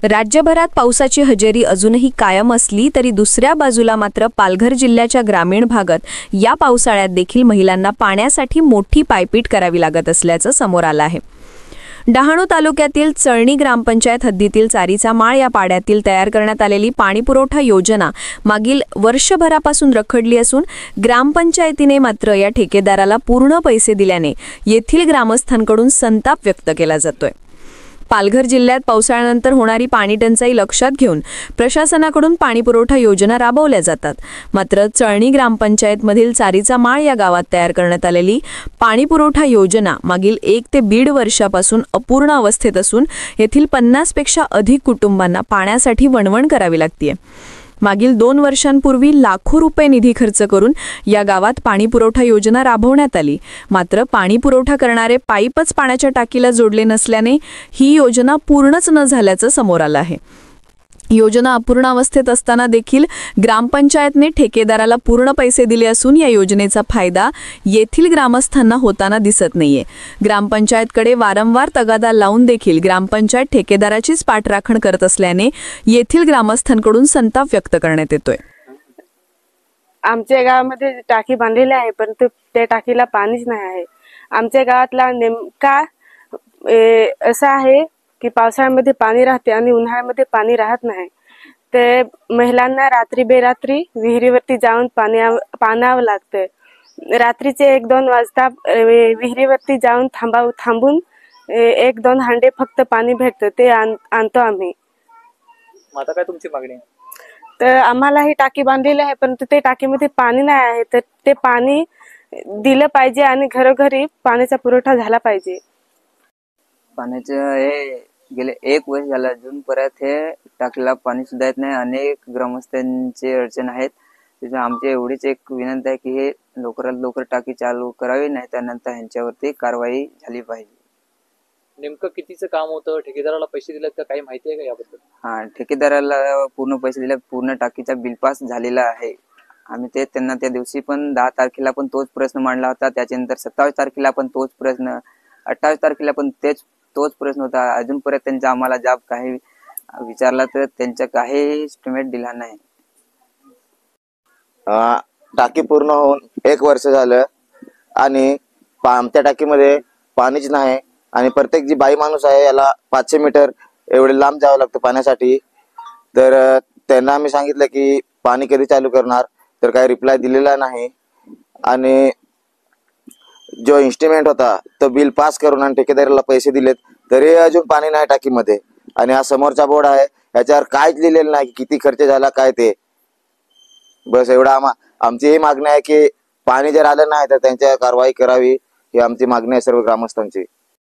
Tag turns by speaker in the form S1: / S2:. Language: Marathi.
S1: राज्यभरात पावसाची हजेरी अजूनही कायम असली तरी दुसऱ्या बाजूला मात्र पालघर जिल्ह्याच्या ग्रामीण भागात या पावसाळ्यात देखील महिलांना पाण्यासाठी मोठी पायपीट करावी लागत असल्याचं समोर आलं आहे। डहाणू तालुक्यातील चळणी ग्रामपंचायत हद्दीतील चारीचा माळ या पाड्यातील तयार करण्यात आलेली पाणीपुरवठा योजना मागील वर्षभरापासून रखडली असून ग्रामपंचायतीने मात्र या ठेकेदाराला पूर्ण पैसे दिल्याने येथील ग्रामस्थांकडून संताप व्यक्त केला जातोय। पालघर जिल्ह्यात पावसाळ्यानंतर होणारी पाणी टंचाई लक्षात घेऊन प्रशासनाकडून पाणीपुरवठा योजना राबवल्या जातात। मात्र चळणी ग्रामपंचायतमधील चारीचा माळ या गावात तयार करण्यात आलेली पाणीपुरवठा योजना मागील 1 ते 1.5 वर्षापासून अपूर्ण अवस्थेत असून येथील 50 पेक्षा अधिक कुटुंबांना पाण्यासाठी वणवण करावी लागते। मागील 2 वर्षांपूर्वी लाखो रुपये निधी खर्च करून या गावात पाणीपुरवठा योजना राबवण्यात आली। मात्र पाणीपुरवठा करणारे पाईपच पाण्याच्या टाकीला जोडले नसल्याने ही योजना पूर्णच न झाल्याचं समोर आलं आहे। योजना अपूर्ण अवस्थेत असताना देखील ग्रामपंचायतने ठेकेदाराला पूर्ण पैसे दिले असून या योजनेचा फायदा येथील ग्रामस्थांना होताना दिसत नाहीये। ग्रामपंचायतकडे वारंवार तगादा लावून देखील ग्रामपंचायत ठेकेदाराचीच पाठराखण करत असल्याने येथील ग्रामस्थांकडून संताप व्यक्त करण्यात येतोय।
S2: आमच्या गावामध्ये टाकी बांधलेली आहे परंतु त्या टाकीला पाणीच नाही आहे। आमच्या गावातला नेमका असा आहे की पावसाळ्यामध्ये पाणी राहते आणि उन्हाळ्यामध्ये पाणी राहत नाही। ते महिलांना रात्री बेरात्री विहिरीवरती जाऊन पाण्यावं लागतं। रात्रीचे 1-2 वाजता विहिरीवरती जाऊन थांबून 1-2 हांडे फक्त पाणी भेटतं ते आणतो आम्ही।
S3: आता काय तुमची मागणी आहे?
S2: तर आम्हाला ही टाकी बांधलेली आहे परंतु ते टाकीमध्ये पाणी नाही आहे, तर ते पाणी दिलं पाहिजे आणि घरोघरी पाण्याचा पुरवठा झाला पाहिजे।
S4: पाण्याचे हे गेले 1 वर्ष झालं अजूनपर्यंत हे टाकीला पाणी सुद्धा येत नाही। अनेक ग्रामस्थांची अडचण आहेत। त्यामुळे आमची एवढीच एक विनंती आहे की हे लवकरात लवकर टाकी चालू करावी, नाही त्यानंतर ह्यांच्यावरती कारवाई झाली पाहिजे।
S3: नेमकं कितीचं काम होतं? ठेकेदाराला पैसे दिलेत का? काही माहिती आहे का याबद्दल?
S4: हा, ठेकेदाराला पूर्ण पैसे दिले, पूर्ण टाकीचा बिल पास झालेला आहे। आम्ही ते त्यांना त्या दिवशी पण 10 तारखेला पण तोच प्रश्न मांडला होता, त्याच्यानंतर 27 तारखेला पण तोच प्रश्न, 28 तारखेला पण तोच प्रश्न होता। अजूनपर्यंत त्यांचा आम्हाला जाब काही विचारला तर त्यांचा काही एस्टिमेट दिला नाही।
S5: टाकी पूर्ण होऊन 1 वर्ष झालं आणि आमच्या टाकीमध्ये पाणीच नाही आणि प्रत्येक जी बाई माणूस आहे याला 500 मीटर एवढे लांब जावं लागतं पाण्यासाठी। तर त्यांना आम्ही सांगितलं की पाणी कधी चालू करणार, तर काही रिप्लाय दिलेला नाही आणि जो इन्स्ट्रुमेंट होता तो बिल पास करून आणि ठेकेदाराला पैसे दिलेत तरी अजून पाणी नाही टाकीमध्ये। आणि हा समोरचा बोर्ड आहे याच्यावर काहीच लिहिलेलं नाही किती खर्च झाला काय ते। बस एवढा आमची ही मागणी आहे की पाणी जर आलं नाही तर त्यांच्यावर कारवाई करावी, ही आमची मागणी आहे सर्व ग्रामस्थांची।